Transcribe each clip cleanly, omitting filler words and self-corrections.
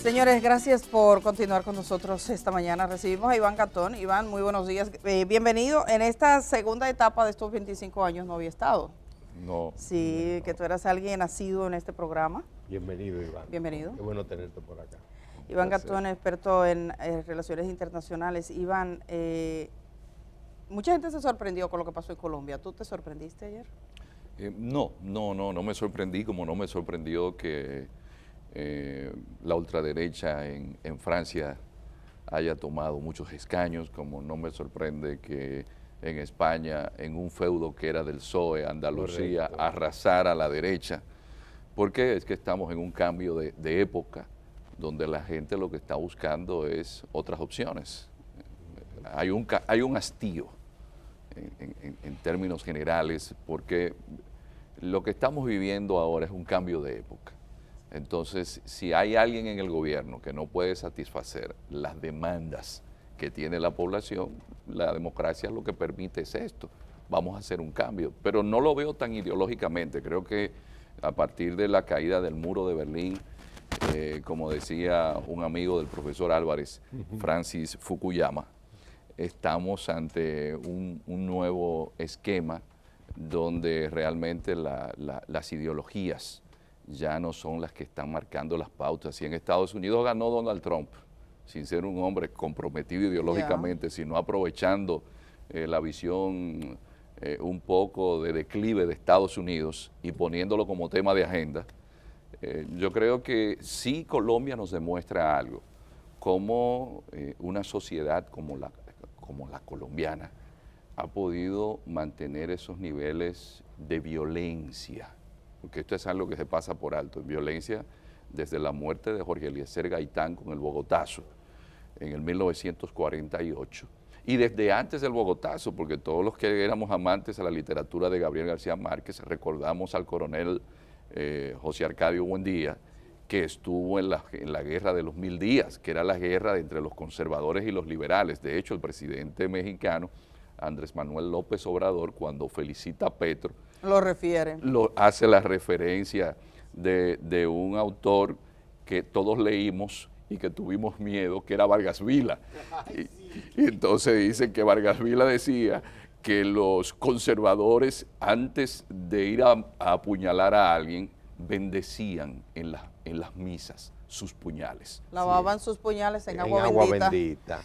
Señores, gracias por continuar con nosotros esta mañana. Recibimos a Iván Gatón. Iván, muy buenos días. Bienvenido. En esta segunda etapa de estos 25 años no había estado. No. Sí, No. que tú eras alguien nacido en este programa. Bienvenido, Iván. Bienvenido. Qué bueno tenerte por acá. Iván Gatón, experto en relaciones internacionales. Iván, mucha gente se sorprendió con lo que pasó en Colombia. ¿Tú te sorprendiste ayer? No me sorprendí, como no me sorprendió que la ultraderecha en Francia haya tomado muchos escaños, como no me sorprende que en España, en un feudo que era del PSOE, Andalucía, Correcto, arrasara a la derecha, porque es que estamos en un cambio de época donde la gente lo que está buscando es otras opciones. Hay un hastío en términos generales, porque lo que estamos viviendo ahora es un cambio de época. Entonces, si hay alguien en el gobierno que no puede satisfacer las demandas que tiene la población, la democracia lo que permite es esto. Vamos a hacer un cambio, pero no lo veo tan ideológicamente. Creo que a partir de la caída del muro de Berlín, como decía un amigo del profesor Álvarez, Francis Fukuyama, estamos ante un nuevo esquema donde realmente las ideologías ya no son las que están marcando las pautas. Y en Estados Unidos ganó Donald Trump, sin ser un hombre comprometido ideológicamente, sino aprovechando la visión un poco de declive de Estados Unidos y poniéndolo como tema de agenda. Yo creo que sí Colombia nos demuestra algo, como una sociedad como la colombiana ha podido mantener esos niveles de violencia, porque esto es algo que se pasa por alto, violencia desde la muerte de Jorge Eliezer Gaitán con el Bogotazo en el 1948, y desde antes del Bogotazo, porque todos los que éramos amantes a la literatura de Gabriel García Márquez recordamos al coronel José Arcadio Buendía, que estuvo en la guerra de los 1000 días, que era la guerra entre los conservadores y los liberales. De hecho, el presidente mexicano, Andrés Manuel López Obrador, cuando felicita a Petro, hace la referencia de un autor que todos leímos y que tuvimos miedo, que era Vargas Vila. Y entonces dicen que Vargas Vila decía que los conservadores, antes de ir a apuñalar a alguien, bendecían en las misas sus puñales. Lavaban sus puñales en agua bendita.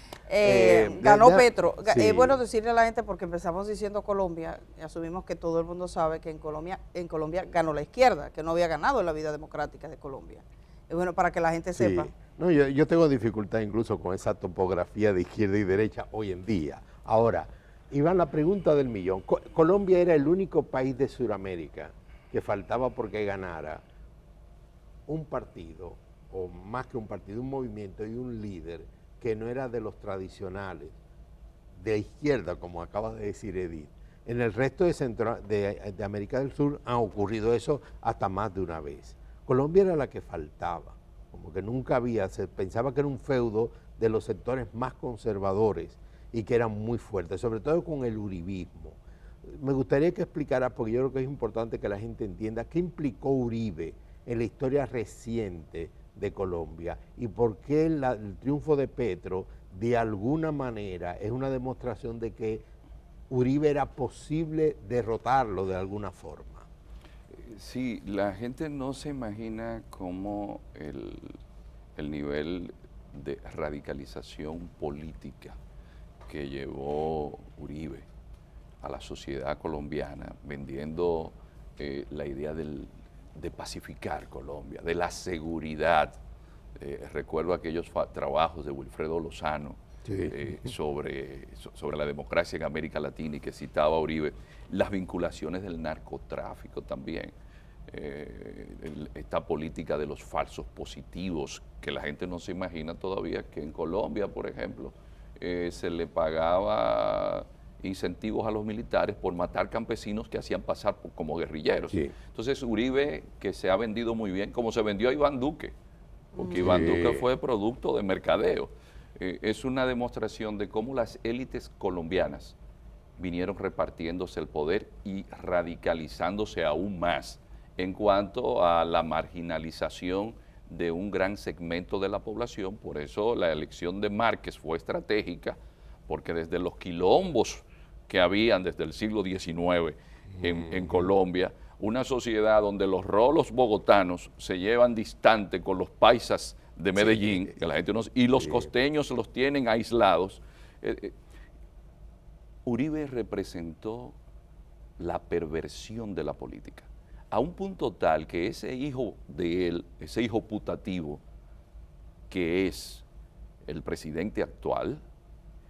Ganó Petro. Sí. Es bueno decirle a la gente, porque empezamos diciendo Colombia, y asumimos que todo el mundo sabe que en Colombia ganó la izquierda, que no había ganado en la vida democrática de Colombia. Es bueno para que la gente sepa. No, yo tengo dificultad incluso con esa topografía de izquierda y derecha hoy en día. Ahora, Iván, la pregunta del millón. Colombia era el único país de Sudamérica que faltaba porque ganara un partido, o más que un partido, un movimiento y un líder que no era de los tradicionales, de izquierda, como acaba de decir Edith. En el resto de América del Sur han ocurrido eso hasta más de una vez. Colombia era la que faltaba, como que nunca había, se pensaba que era un feudo de los sectores más conservadores y que eran muy fuertes, sobre todo con el uribismo. Me gustaría que explicara, porque yo creo que es importante que la gente entienda qué implicó Uribe en la historia reciente de Colombia y por qué el triunfo de Petro de alguna manera es una demostración de que Uribe era posible derrotarlo de alguna forma. Sí, la gente no se imagina cómo el nivel de radicalización política que llevó Uribe a la sociedad colombiana, vendiendo la idea de pacificar Colombia, de la seguridad. Recuerdo aquellos trabajos de Wilfredo Lozano sobre la democracia en América Latina y que citaba a Uribe, las vinculaciones del narcotráfico también, esta política de los falsos positivos, que la gente no se imagina todavía que en Colombia, por ejemplo, se le pagaba incentivos a los militares por matar campesinos que hacían pasar como guerrilleros. Sí. Entonces Uribe, que se ha vendido muy bien, como se vendió a Iván Duque, porque Iván Duque fue producto de mercadeo. Es una demostración de cómo las élites colombianas vinieron repartiéndose el poder y radicalizándose aún más en cuanto a la marginalización de un gran segmento de la población. Por eso la elección de Márquez fue estratégica, porque desde los quilombos que habían desde el siglo XIX en Colombia, una sociedad donde los rolos bogotanos se llevan distante con los paisas de Medellín, que la gente no, y los costeños los tienen aislados. Uribe representó la perversión de la política, a un punto tal que ese hijo de él, ese hijo putativo, que es el presidente actual,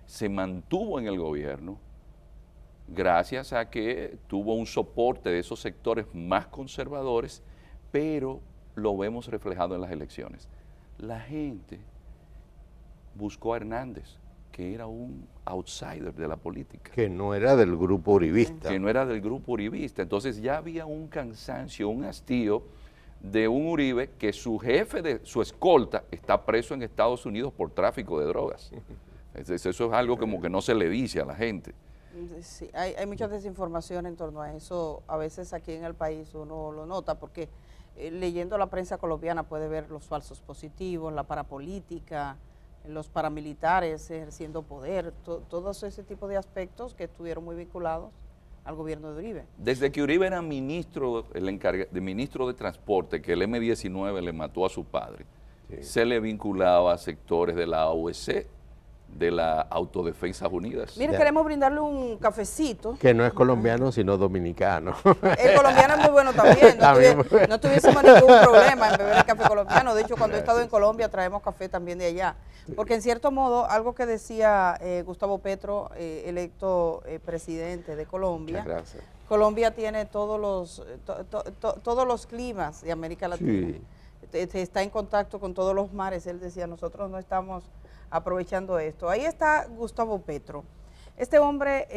se mantuvo en el gobierno gracias a que tuvo un soporte de esos sectores más conservadores, pero lo vemos reflejado en las elecciones. La gente buscó a Hernández, que era un outsider de la política. Que no era del grupo uribista. Que no era del grupo uribista. Entonces ya había un cansancio, un hastío de un Uribe que su jefe de su escolta está preso en Estados Unidos por tráfico de drogas. Entonces, eso es algo como que no se le dice a la gente. Sí, hay mucha desinformación en torno a eso. A veces aquí en el país uno lo nota porque leyendo la prensa colombiana puede ver los falsos positivos, la parapolítica, los paramilitares ejerciendo poder, todos ese tipo de aspectos que estuvieron muy vinculados al gobierno de Uribe. Desde que Uribe era ministro, ministro de Transporte, que el M-19 le mató a su padre, se le vinculaba a sectores de la AUC, de la Autodefensas Unidas. Mire, queremos brindarle un cafecito. Que no es colombiano, sino dominicano. El colombiano es muy bueno también. No tuviésemos ningún problema en beber el café colombiano. De hecho, cuando he estado en Colombia traemos café también de allá. Porque en cierto modo, algo que decía Gustavo Petro, electo presidente de Colombia, Gracias. Colombia tiene todos los climas de América Latina. Sí. Está en contacto con todos los mares. Él decía, nosotros no estamos aprovechando esto. Ahí está Gustavo Petro. Este hombre,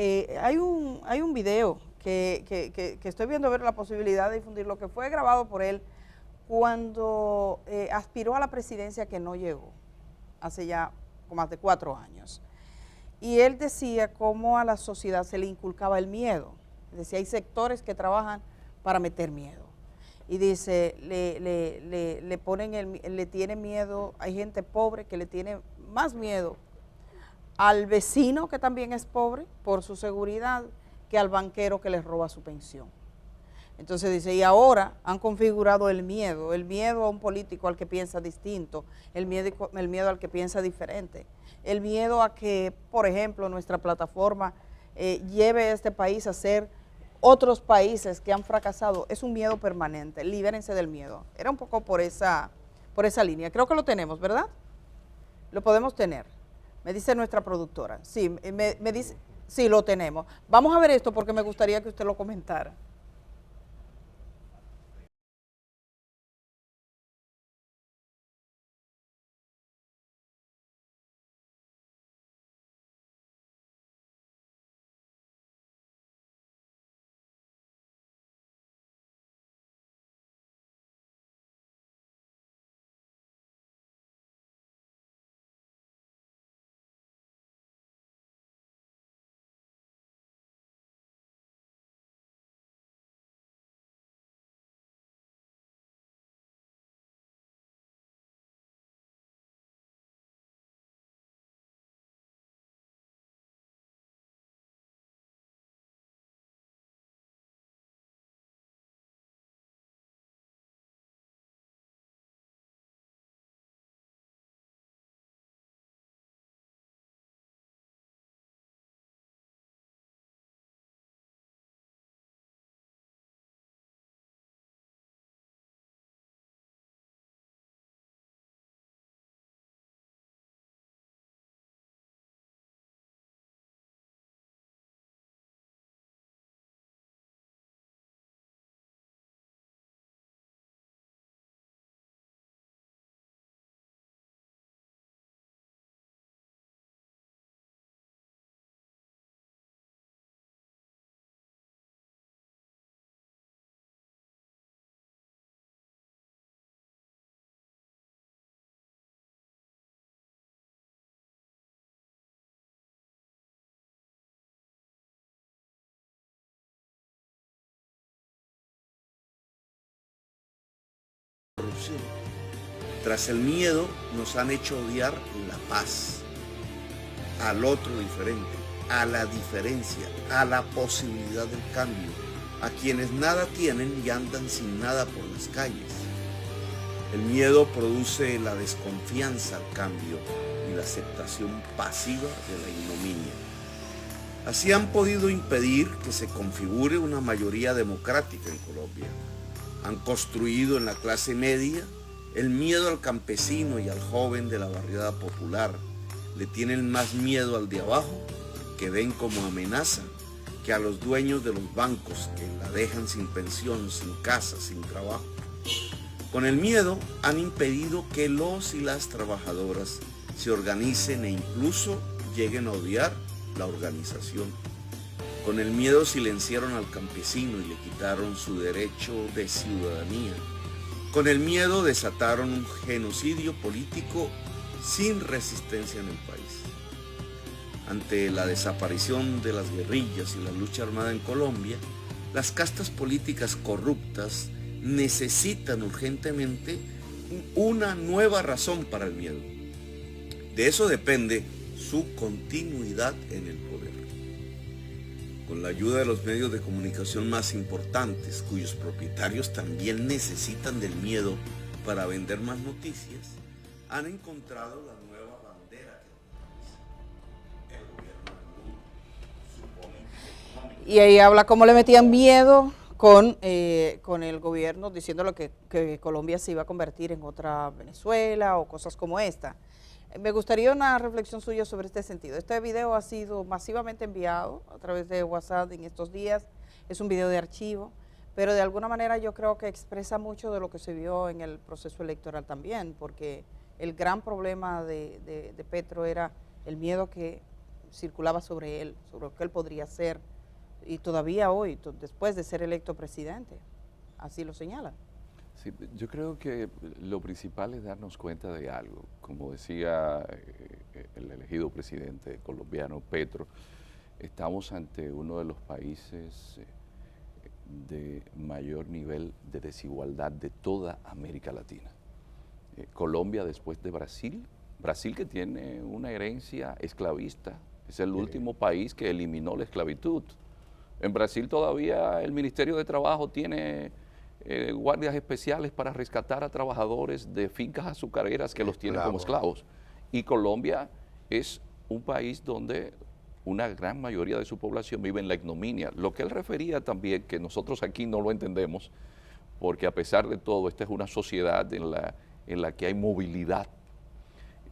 hay un video que estoy viendo ver la posibilidad de difundirlo, que fue grabado por él cuando aspiró a la presidencia, que no llegó, hace ya más de 4 años. Y él decía cómo a la sociedad se le inculcaba el miedo. Decía, hay sectores que trabajan para meter miedo. Y dice, le tiene miedo, hay gente pobre que le tiene más miedo al vecino que también es pobre por su seguridad que al banquero que les roba su pensión. Entonces dice, y ahora han configurado el miedo a un político al que piensa distinto, el miedo al que piensa diferente, el miedo a que, por ejemplo, nuestra plataforma lleve a este país a ser otros países que han fracasado. Es un miedo permanente, libérense del miedo. Era un poco por esa línea. Creo que lo tenemos, ¿verdad? Lo podemos tener, me dice nuestra productora. Sí, me dice, sí, lo tenemos. Vamos a ver esto porque me gustaría que usted lo comentara. Tras el miedo nos han hecho odiar la paz, al otro diferente, a la diferencia, a la posibilidad del cambio, a quienes nada tienen y andan sin nada por las calles. El miedo produce la desconfianza al cambio y la aceptación pasiva de la ignominia. Así han podido impedir que se configure una mayoría democrática en Colombia. Han construido en la clase media el miedo al campesino y al joven de la barriada popular. Le tienen más miedo al de abajo, que ven como amenaza, que a los dueños de los bancos, que la dejan sin pensión, sin casa, sin trabajo. Con el miedo han impedido que los y las trabajadoras se organicen e incluso lleguen a odiar la organización. Con el miedo silenciaron al campesino y le quitaron su derecho de ciudadanía. Con el miedo desataron un genocidio político sin resistencia en el país. Ante la desaparición de las guerrillas y la lucha armada en Colombia, las castas políticas corruptas necesitan urgentemente una nueva razón para el miedo. De eso depende su continuidad en el poder. Con la ayuda de los medios de comunicación más importantes, cuyos propietarios también necesitan del miedo para vender más noticias, han encontrado la nueva bandera que el gobierno del mundo, su política económica. Y ahí habla cómo le metían miedo con el gobierno, diciéndole que Colombia se iba a convertir en otra Venezuela o cosas como esta. Me gustaría una reflexión suya sobre este sentido. Este video ha sido masivamente enviado a través de WhatsApp en estos días. Es un video de archivo, pero de alguna manera yo creo que expresa mucho de lo que se vio en el proceso electoral también, porque el gran problema de Petro era el miedo que circulaba sobre él, sobre lo que él podría ser, y todavía hoy, después de ser electo presidente, así lo señala. Sí, yo creo que lo principal es darnos cuenta de algo. Como decía el elegido presidente colombiano, Petro, estamos ante uno de los países de mayor nivel de desigualdad de toda América Latina. Colombia después de Brasil, Brasil que tiene una herencia esclavista, es el último país que eliminó la esclavitud. En Brasil todavía el Ministerio de Trabajo tiene guardias especiales para rescatar a trabajadores de fincas azucareras que los tienen como esclavos. Y Colombia es un país donde una gran mayoría de su población vive en la ignominia. Lo que él refería también, que nosotros aquí no lo entendemos, porque a pesar de todo, esta es una sociedad en la que hay movilidad.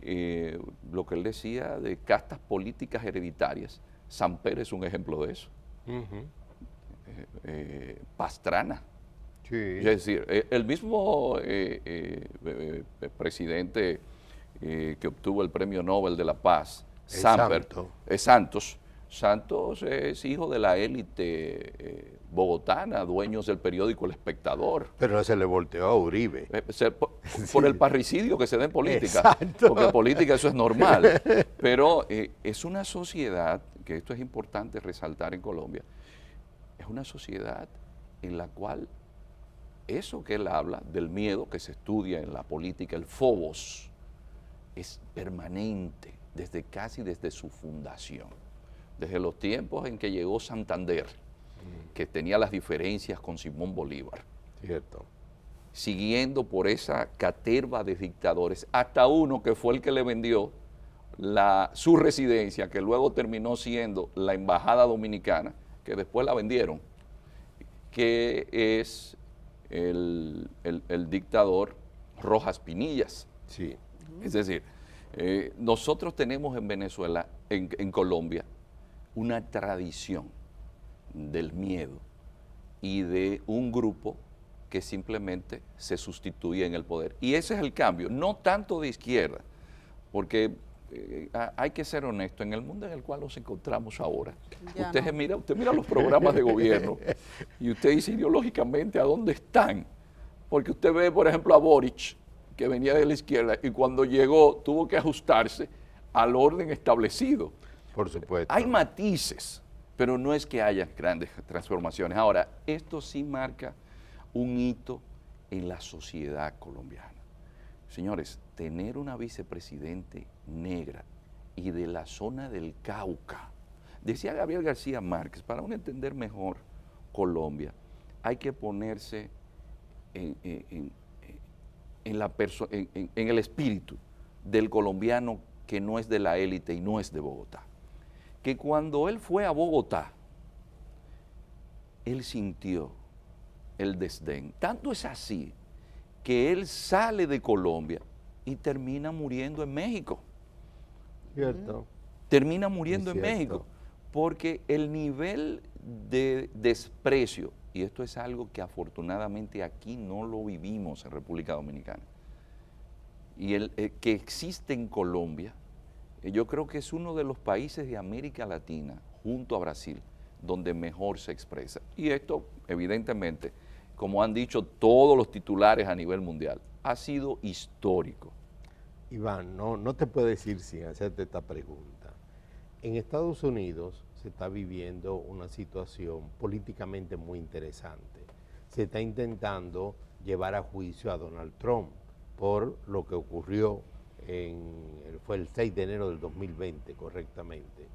Lo que él decía de castas políticas hereditarias, Samper es un ejemplo de eso. Pastrana. Sí. Es decir, el mismo presidente que obtuvo el Premio Nobel de la Paz, Santos es hijo de la élite bogotana, dueños del periódico El Espectador. Pero se le volteó a Uribe. Por el parricidio que se da en política. Exacto. Porque en política eso es normal. Pero es una sociedad, que esto es importante resaltar en Colombia, es una sociedad en la cual eso que él habla, del miedo que se estudia en la política, el phobos, es permanente casi desde su fundación. Desde los tiempos en que llegó Santander, que tenía las diferencias con Simón Bolívar. Cierto. Siguiendo por esa caterva de dictadores, hasta uno que fue el que le vendió su residencia, que luego terminó siendo la Embajada Dominicana, que después la vendieron, que es el dictador Rojas Pinillas. Sí. Es decir, nosotros tenemos en Venezuela, en Colombia, una tradición del miedo y de un grupo que simplemente se sustituye en el poder. Y ese es el cambio, no tanto de izquierda, porque hay que ser honesto, en el mundo en el cual nos encontramos ahora, usted mira los programas de gobierno y usted dice ideológicamente a dónde están, porque usted ve, por ejemplo, a Boric, que venía de la izquierda, y cuando llegó tuvo que ajustarse al orden establecido. Por supuesto. Hay matices, pero no es que haya grandes transformaciones. Ahora, esto sí marca un hito en la sociedad colombiana. Señores, tener una vicepresidente negra y de la zona del Cauca, decía Gabriel García Márquez, para uno entender mejor Colombia, hay que ponerse en el espíritu del colombiano que no es de la élite y no es de Bogotá. Que cuando él fue a Bogotá, él sintió el desdén. Tanto es así que él sale de Colombia y termina muriendo en México. ¿Cierto? Termina muriendo Es en cierto. México. Porque el nivel de desprecio, y esto es algo que afortunadamente aquí no lo vivimos en República Dominicana, y el que existe en Colombia, yo creo que es uno de los países de América Latina, junto a Brasil, donde mejor se expresa. Y esto, evidentemente, como han dicho todos los titulares a nivel mundial, ha sido histórico. Iván, no te puedes ir sin hacerte esta pregunta. En Estados Unidos se está viviendo una situación políticamente muy interesante. Se está intentando llevar a juicio a Donald Trump por lo que ocurrió fue el 6 de enero del 2020, correctamente.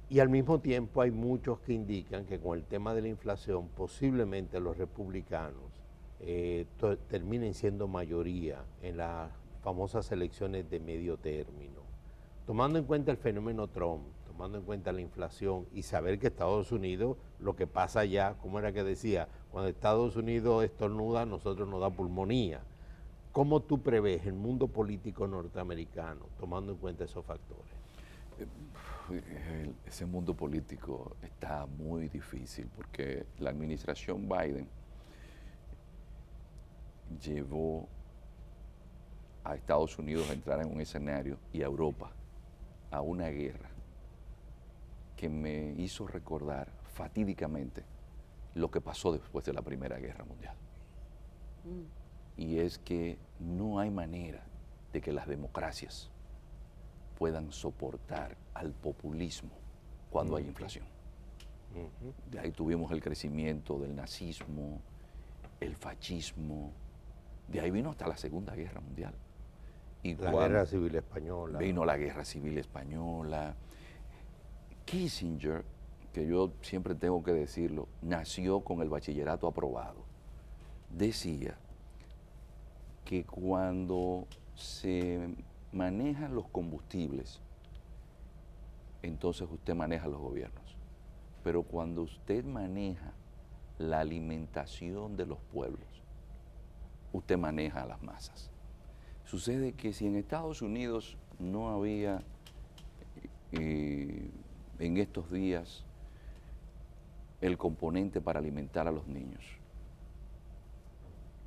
Y al mismo tiempo hay muchos que indican que con el tema de la inflación posiblemente los republicanos terminen siendo mayoría en las famosas elecciones de medio término. Tomando en cuenta el fenómeno Trump, tomando en cuenta la inflación y saber que Estados Unidos, lo que pasa allá, como era que decía, cuando Estados Unidos estornuda, nosotros nos da pulmonía. ¿Cómo tú prevés el mundo político norteamericano, tomando en cuenta esos factores? Ese mundo político está muy difícil porque la administración Biden llevó a Estados Unidos a entrar en un escenario y a Europa a una guerra que me hizo recordar fatídicamente lo que pasó después de la Primera Guerra Mundial. Y es que no hay manera de que las democracias puedan soportar al populismo cuando hay inflación. De ahí tuvimos el crecimiento del nazismo, el fascismo, de ahí vino hasta la Segunda Guerra Mundial. Y La Guerra Civil Española. Vino la Guerra Civil Española. Kissinger, que yo siempre tengo que decirlo, nació con el bachillerato aprobado. Decía que cuando se manejan los combustibles, entonces usted maneja los gobiernos. Pero cuando usted maneja la alimentación de los pueblos, usted maneja a las masas. Sucede que si en Estados Unidos no había en estos días el componente para alimentar a los niños,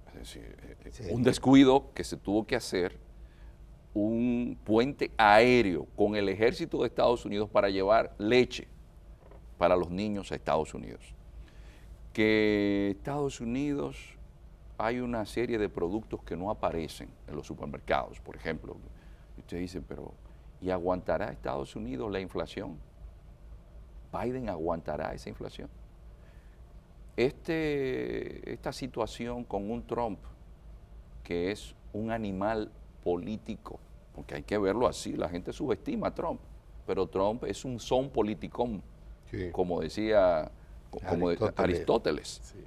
es decir, un descuido que se tuvo que hacer, un puente aéreo con el ejército de Estados Unidos para llevar leche para los niños a Estados Unidos. Que Estados Unidos hay una serie de productos que no aparecen en los supermercados, por ejemplo. Y usted dice, pero ¿y aguantará Estados Unidos la inflación? ¿Biden aguantará esa inflación? Esta situación con un Trump, que es un animal político, porque hay que verlo así, la gente subestima a Trump, pero Trump es un son politicón, sí, como decía Aristóteles. Sí.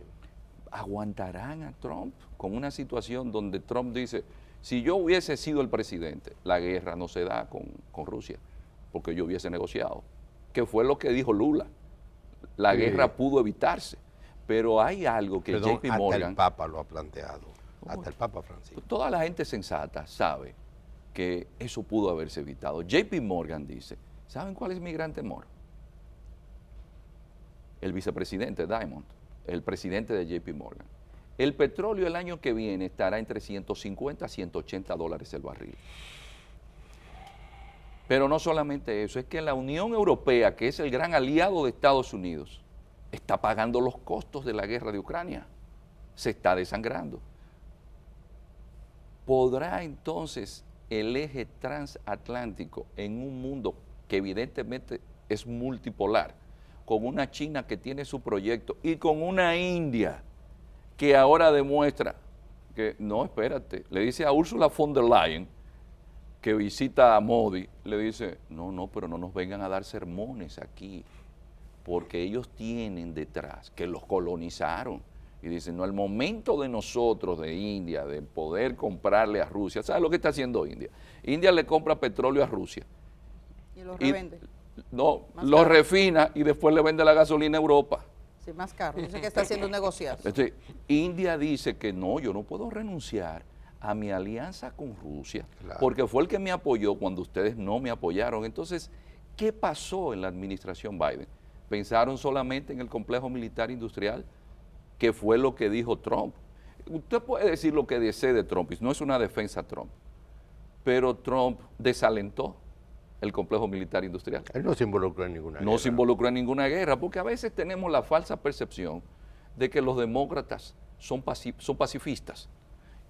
¿Aguantarán a Trump con una situación donde Trump dice, si yo hubiese sido el presidente, la guerra no se da con Rusia, porque yo hubiese negociado? Que fue lo que dijo Lula. La guerra pudo evitarse, pero hay algo que JP Morgan... Hasta el Papa lo ha planteado, hasta el Papa Francisco. Toda la gente sensata sabe que eso pudo haberse evitado. JP Morgan dice, ¿saben cuál es mi gran temor? El vicepresidente Diamond, el presidente de JP Morgan. El petróleo el año que viene estará entre 150 a 180 dólares el barril. Pero no solamente eso, es que la Unión Europea, que es el gran aliado de Estados Unidos, está pagando los costos de la guerra de Ucrania. Se está desangrando. ¿Podrá entonces el eje transatlántico en un mundo que evidentemente es multipolar, con una China que tiene su proyecto y con una India que ahora demuestra que no, espérate, le dice a Ursula von der Leyen, que visita a Modi, le dice, no, pero no nos vengan a dar sermones aquí, porque ellos tienen detrás que los colonizaron. Y dicen, no, el momento de nosotros, de India, de poder comprarle a Rusia, ¿sabes lo que está haciendo India? India le compra petróleo a Rusia. Y lo revende. No, Más lo caro. refina y después le vende la gasolina a Europa. Sí, más caro. Dice que está haciendo un negociazo. Entonces, India dice que no, yo no puedo renunciar a mi alianza con Rusia, Claro. porque fue el que me apoyó cuando ustedes no me apoyaron. Entonces, ¿qué pasó en la administración Biden? ¿Pensaron solamente en el complejo militar industrial? Que fue lo que dijo Trump. Usted puede decir lo que desee de Trump, y no es una defensa a Trump, pero Trump desalentó el complejo militar industrial. Él no se involucró en ninguna No guerra. se involucró en ninguna guerra, porque a veces tenemos la falsa percepción de que los demócratas son pacifistas.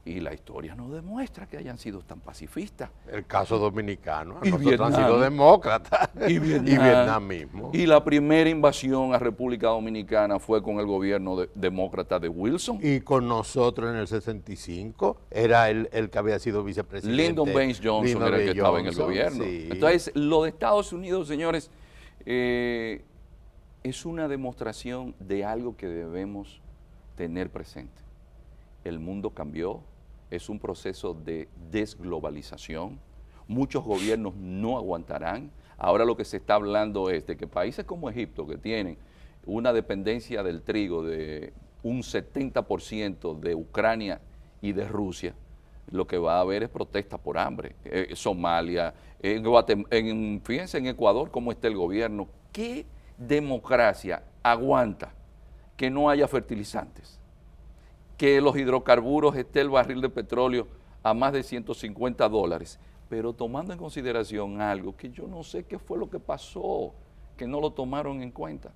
Y la historia no demuestra que hayan sido tan pacifistas. El caso dominicano. Y Nosotros Vietnam. han sido demócratas. Y Vietnam. Y Vietnam mismo. Y la primera invasión a República Dominicana fue con el gobierno demócrata de Wilson. Y con nosotros en el 65 era el que había sido vicepresidente. Lyndon Baines Johnson Lyndon era el que B. estaba en el Johnson, gobierno. sí. Entonces, lo de Estados Unidos, señores, es una demostración de algo que debemos tener presente. El mundo cambió, es un proceso de desglobalización. Muchos gobiernos no aguantarán. Ahora lo que se está hablando es de que países como Egipto, que tienen una dependencia del trigo de un 70% de Ucrania y de Rusia, lo que va a haber es protesta por hambre. Somalia, fíjense en Ecuador cómo está el gobierno. ¿Qué democracia aguanta que no haya fertilizantes? Que los hidrocarburos esté el barril de petróleo a más de $150, pero tomando en consideración algo que yo no sé qué fue lo que pasó, que no lo tomaron en cuenta.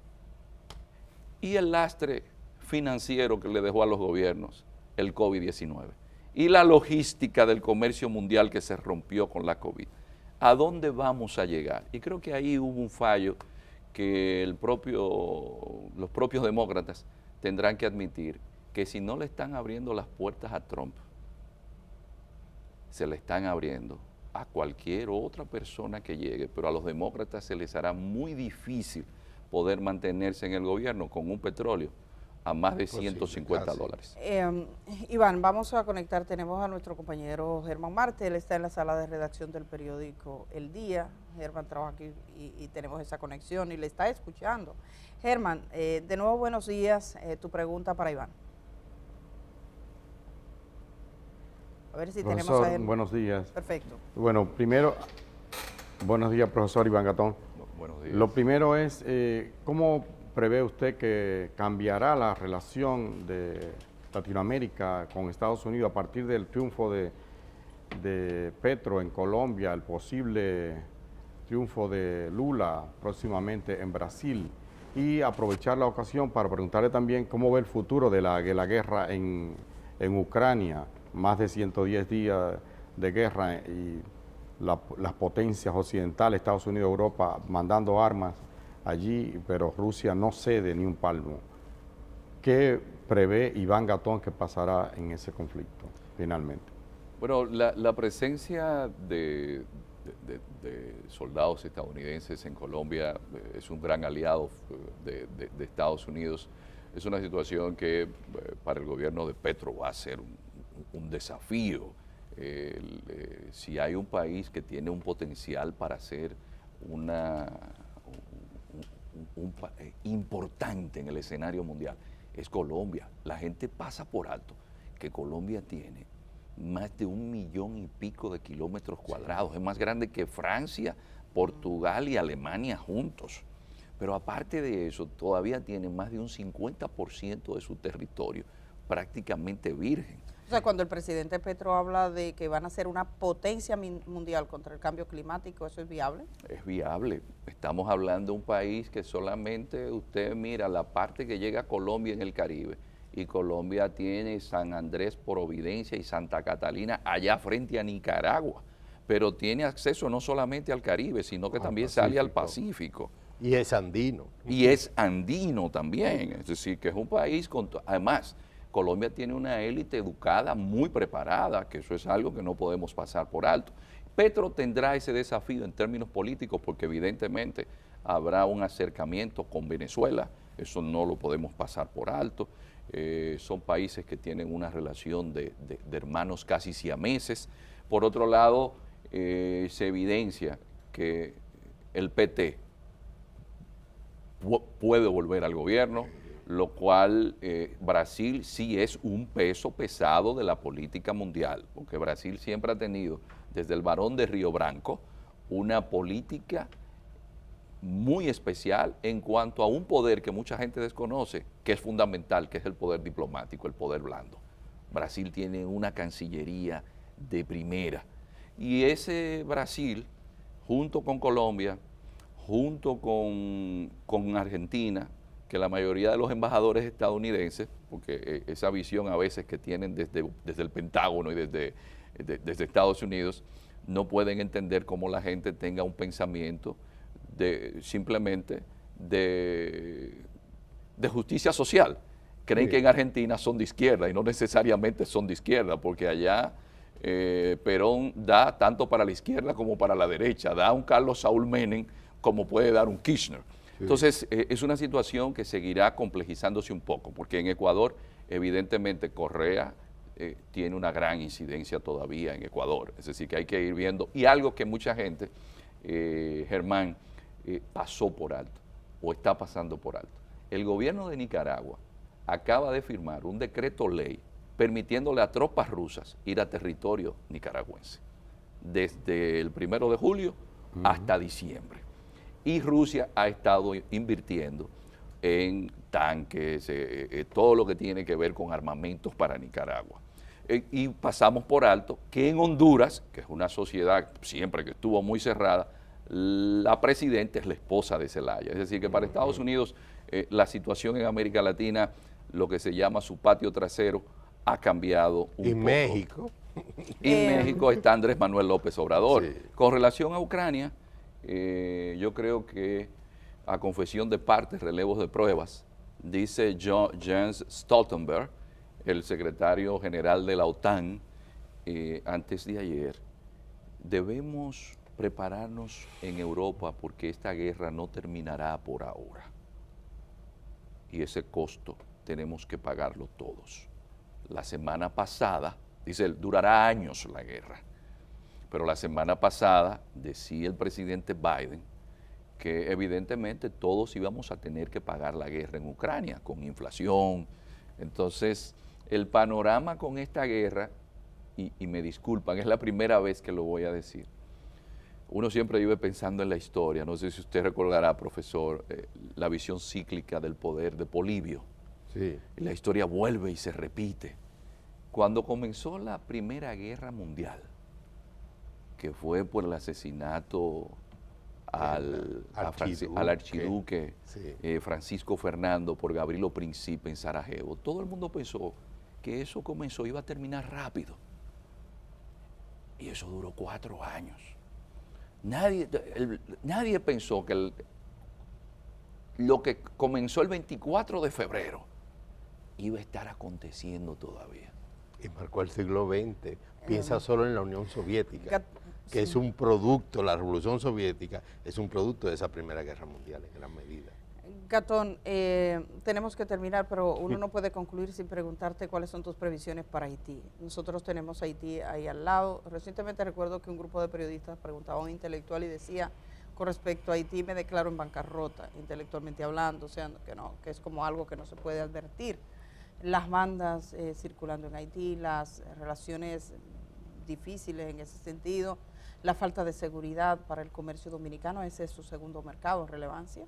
Y el lastre financiero que le dejó a los gobiernos el COVID-19 y la logística del comercio mundial que se rompió con la COVID. ¿A dónde vamos a llegar? Y creo que ahí hubo un fallo que los propios demócratas tendrán que admitir, que si no le están abriendo las puertas a Trump, se le están abriendo a cualquier otra persona que llegue, pero a los demócratas se les hará muy difícil poder mantenerse en el gobierno con un petróleo a más de $150. Iván, vamos a conectar, tenemos a nuestro compañero Germán Marte, él está en la sala de redacción del periódico El Día. Germán trabaja aquí y tenemos esa conexión y le está escuchando. Germán, de nuevo buenos días, tu pregunta para Iván. A ver si Profesor, tenemos a él. buenos días. Perfecto. Bueno, primero, buenos días, profesor Iván Gatón. Buenos días. Lo primero es, ¿cómo prevé usted que cambiará la relación de Latinoamérica con Estados Unidos a partir del triunfo de Petro en Colombia, el posible triunfo de Lula próximamente en Brasil? Y aprovechar la ocasión para preguntarle también cómo ve el futuro de la guerra en Ucrania, más de 110 días de guerra y las potencias occidentales, Estados Unidos, Europa, mandando armas allí, pero Rusia no cede ni un palmo. ¿Qué prevé Iván Gatón que pasará en ese conflicto finalmente? Bueno, la presencia de soldados estadounidenses en Colombia es un gran aliado de Estados Unidos. Es una situación que para el gobierno de Petro va a ser un desafío. Si hay un país que tiene un potencial para ser importante en el escenario mundial, es Colombia. La gente pasa por alto que Colombia tiene más de 1 millón y pico de kilómetros cuadrados. Es más grande que Francia, Portugal y Alemania juntos. Pero aparte de eso, todavía tiene más de un 50% de su territorio prácticamente virgen. O sea, cuando el presidente Petro habla de que van a ser una potencia mundial contra el cambio climático, ¿eso es viable? Es viable. Estamos hablando de un país que solamente usted mira la parte que llega a Colombia en el Caribe, y Colombia tiene San Andrés, Providencia y Santa Catalina allá frente a Nicaragua, pero tiene acceso no solamente al Caribe, sino que también sale al Pacífico. Y es andino. Y es andino también, es decir, que es un país, además, Colombia tiene una élite educada, muy preparada, que eso es algo que no podemos pasar por alto. Petro tendrá ese desafío en términos políticos porque evidentemente habrá un acercamiento con Venezuela, eso no lo podemos pasar por alto. Son países que tienen una relación de hermanos casi siameses. Por otro lado, se evidencia que el PT puede volver al gobierno, lo cual Brasil sí es un peso pesado de la política mundial, porque Brasil siempre ha tenido, desde el Barón de Río Branco, una política muy especial en cuanto a un poder que mucha gente desconoce, que es fundamental, que es el poder diplomático, el poder blando. Brasil tiene una cancillería de primera. Y ese Brasil, junto con Colombia, junto con Argentina, que la mayoría de los embajadores estadounidenses, porque esa visión a veces que tienen desde el Pentágono y desde Estados Unidos, no pueden entender cómo la gente tenga un pensamiento simplemente de justicia social. Creen que en Argentina son de izquierda y no necesariamente son de izquierda, porque allá Perón da tanto para la izquierda como para la derecha, da un Carlos Saúl Menem como puede dar un Kirchner. Entonces, es una situación que seguirá complejizándose un poco, porque en Ecuador, evidentemente, Correa tiene una gran incidencia todavía en Ecuador. Es decir, que hay que ir viendo. Y algo que mucha gente, Germán, pasó por alto, o está pasando por alto. El gobierno de Nicaragua acaba de firmar un decreto ley permitiéndole a tropas rusas ir a territorio nicaragüense, desde el 1 de julio hasta diciembre. Y Rusia ha estado invirtiendo en tanques, todo lo que tiene que ver con armamentos para Nicaragua. Y pasamos por alto que en Honduras, que es una sociedad siempre que estuvo muy cerrada, la presidenta es la esposa de Zelaya. Es decir, que para Estados Unidos la situación en América Latina, lo que se llama su patio trasero, ha cambiado un poco. ¿Y México? Y en México está Andrés Manuel López Obrador. Sí. Con relación a Ucrania, yo creo que a confesión de partes, relevos de pruebas, dice Jens Stoltenberg, el secretario general de la OTAN, antes de ayer, debemos prepararnos en Europa porque esta guerra no terminará por ahora. Y ese costo tenemos que pagarlo todos. La semana pasada, dice él, durará años la guerra, pero la semana pasada decía el presidente Biden que evidentemente todos íbamos a tener que pagar la guerra en Ucrania con inflación. Entonces, el panorama con esta guerra, y me disculpan, es la primera vez que lo voy a decir, uno siempre vive pensando en la historia. No sé si usted recordará, profesor, la visión cíclica del poder de Polibio. Sí. Y la historia vuelve y se repite. Cuando comenzó la Primera Guerra Mundial, que fue por el asesinato al archiduque sí. Francisco Fernando por Gavrilo Princip en Sarajevo, todo el mundo pensó que eso iba a terminar rápido. Y eso duró 4 años. Nadie pensó que lo que comenzó el 24 de febrero iba a estar aconteciendo todavía. Y marcó el siglo XX. Piensa solo en la Unión Soviética, que sí. es un producto, la Revolución Soviética es un producto de esa Primera Guerra Mundial en gran medida. Gatón, tenemos que terminar, pero uno no puede concluir sin preguntarte cuáles son tus previsiones para Haití. Nosotros tenemos Haití ahí al lado. Recientemente recuerdo que un grupo de periodistas preguntaba a un intelectual y decía, con respecto a Haití me declaro en bancarrota, intelectualmente hablando, o sea, que es como algo que no se puede advertir. Las bandas circulando en Haití, las relaciones difíciles en ese sentido, la falta de seguridad para el comercio dominicano, ese es su segundo mercado en relevancia.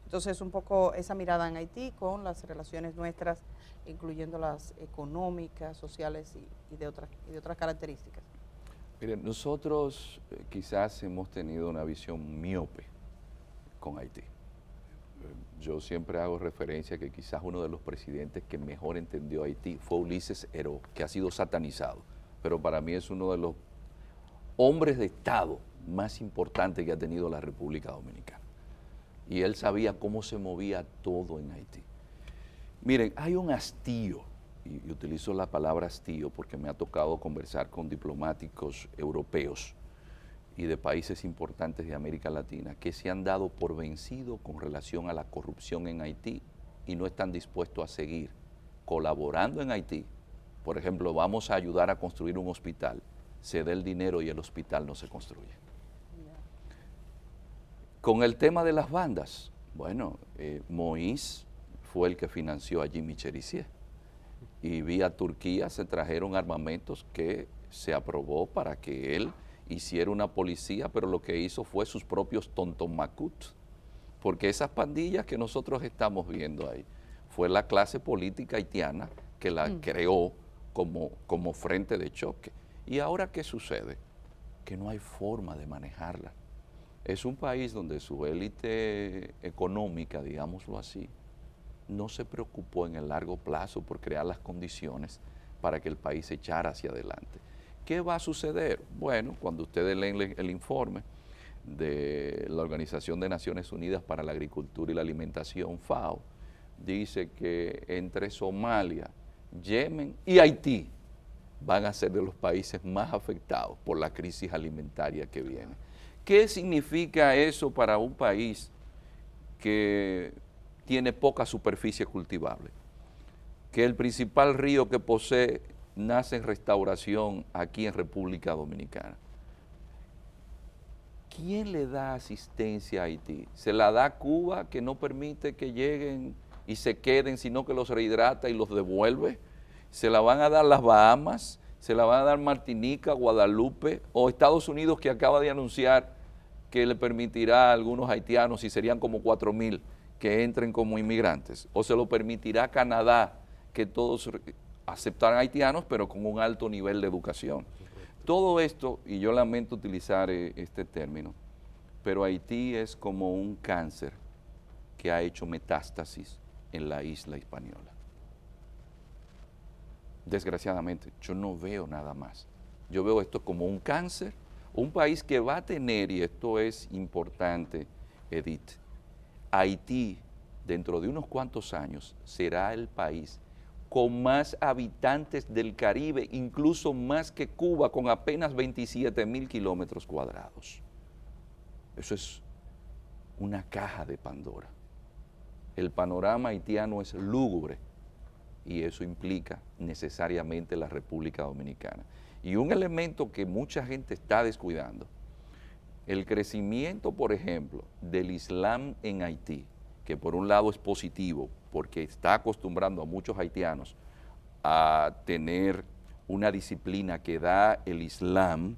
Entonces, un poco esa mirada en Haití con las relaciones nuestras, incluyendo las económicas, sociales y de otras características. Miren, nosotros quizás hemos tenido una visión miope con Haití. Yo siempre hago referencia a que quizás uno de los presidentes que mejor entendió Haití fue Ulises Heró, que ha sido satanizado, pero para mí es uno de los hombres de Estado más importantes que ha tenido la República Dominicana. Y él sabía cómo se movía todo en Haití. Miren, hay un hastío y utilizo la palabra hastío porque me ha tocado conversar con diplomáticos europeos y de países importantes de América Latina que se han dado por vencido con relación a la corrupción en Haití y no están dispuestos a seguir colaborando en Haití. Por ejemplo, vamos a ayudar a construir un hospital, se da el dinero y el hospital no se construye. Con el tema de las bandas, bueno, Moïse fue el que financió a Jimmy Cherizier y vía Turquía se trajeron armamentos que se aprobó para que él hiciera una policía, pero lo que hizo fue sus propios tontomacut, porque esas pandillas que nosotros estamos viendo ahí, fue la clase política haitiana que la creó como frente de choque. ¿Y ahora qué sucede? Que no hay forma de manejarla. Es un país donde su élite económica, digámoslo así, no se preocupó en el largo plazo por crear las condiciones para que el país se echara hacia adelante. ¿Qué va a suceder? Bueno, cuando ustedes leen el informe de la Organización de Naciones Unidas para la Agricultura y la Alimentación, FAO, dice que entre Somalia, Yemen y Haití van a ser de los países más afectados por la crisis alimentaria que viene. ¿Qué significa eso para un país que tiene poca superficie cultivable? Que el principal río que posee nace en Restauración aquí en República Dominicana. ¿Quién le da asistencia a Haití? ¿Se la da Cuba, que no permite que lleguen y se queden, sino que los rehidrata y los devuelve? ¿Se la van a dar las Bahamas? ¿Se la van a dar Martinica, Guadalupe? ¿O Estados Unidos, que acaba de anunciar que le permitirá a algunos haitianos, y serían como 4,000, que entren como inmigrantes? ¿O se lo permitirá Canadá, que todos aceptarán haitianos, pero con un alto nivel de educación? Todo esto, y yo lamento utilizar este término, pero Haití es como un cáncer que ha hecho metástasis en la isla española. Desgraciadamente, yo no veo nada más. Yo veo esto como un cáncer, un país que va a tener, y esto es importante, Edith, Haití, dentro de unos cuantos años, será el país con más habitantes del Caribe, incluso más que Cuba, con apenas 27,000 kilómetros cuadrados. Eso es una caja de Pandora. El panorama haitiano es lúgubre y eso implica necesariamente la República Dominicana. Y un elemento que mucha gente está descuidando, el crecimiento, por ejemplo, del Islam en Haití, que por un lado es positivo, porque está acostumbrando a muchos haitianos a tener una disciplina que da el Islam,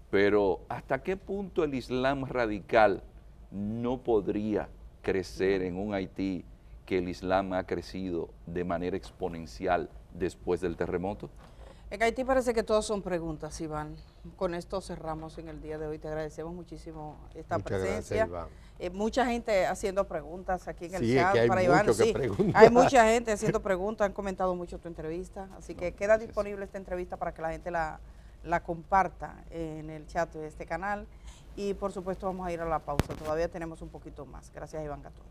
pero ¿hasta qué punto el Islam radical no podría crecer en un Haití que el Islam ha crecido de manera exponencial después del terremoto? En Haití parece que todas son preguntas, Iván. Con esto cerramos en el día de hoy. Te agradecemos muchísimo esta Muchas presencia. gracias, Iván. Mucha gente haciendo preguntas aquí en el Sí, es chat que hay para mucho Iván. que Sí, preguntar. hay mucha gente haciendo preguntas, han comentado mucho tu entrevista, así que queda disponible esta entrevista para que la gente la comparta en el chat de este canal. Y por supuesto vamos a ir a la pausa, todavía tenemos un poquito más. Gracias, Iván Gatón.